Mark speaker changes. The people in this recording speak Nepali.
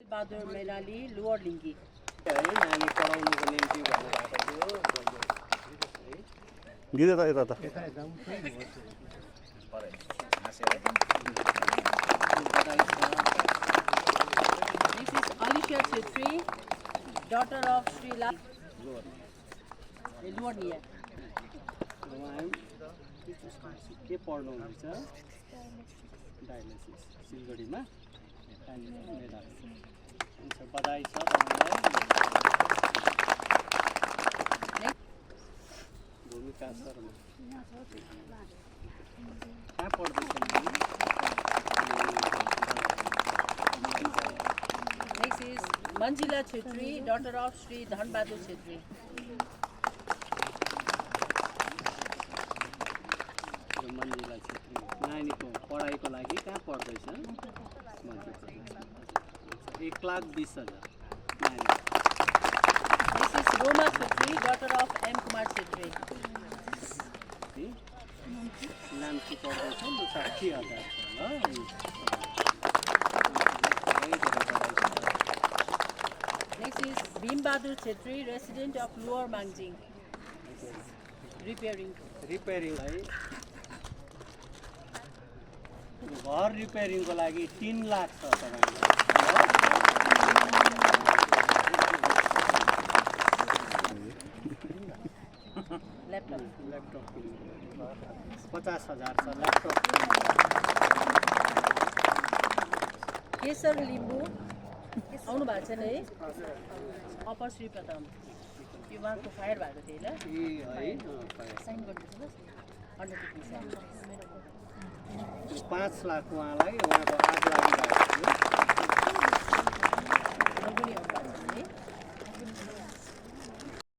Speaker 1: बहादुर मैनाली लोअर लिङ्गी
Speaker 2: नानी पढाउनुको निम्ति भन्नुभएको थियो
Speaker 3: गिरे त यता त
Speaker 1: This is Alicia Chhetri, daughter of Sri Lal. Lower near.
Speaker 2: के पढ्नुहुन्छ डायलिसिस सिलगढीमा हुन्छ बधाई छ तपाईँलाई भूमिका शर्मा कहाँ पढ्दैछ
Speaker 1: Next is Manjila Chhetri, daughter of Sri Dhanbadur Chhetri.
Speaker 2: मन्दिला Chhetri नानीको पढाइको लागि कहाँ पढ्दैछ 1,20,000 नानी
Speaker 1: This is Roma Chhetri, daughter of M. Kumar Chhetri.
Speaker 2: Namchi पढ्दैछ 60,000 छ
Speaker 1: Next is Bhim Bahadur Chhetri, resident of Lower Mangjing. Repairing.
Speaker 2: Repairing है घर रिपेयरिङको लागि 3 लाख छ
Speaker 1: Laptop.
Speaker 2: ल्यापटप 50,000 छ ल्यापटप
Speaker 1: केशर लिम्बू आउनु भएको छैन है अपर श्री प्रथम यो उहाँको फायर भएको थियो होइन साइन गर्नु
Speaker 2: 5 लाख उहाँलाई उहाँको 8 लाख भएको थियो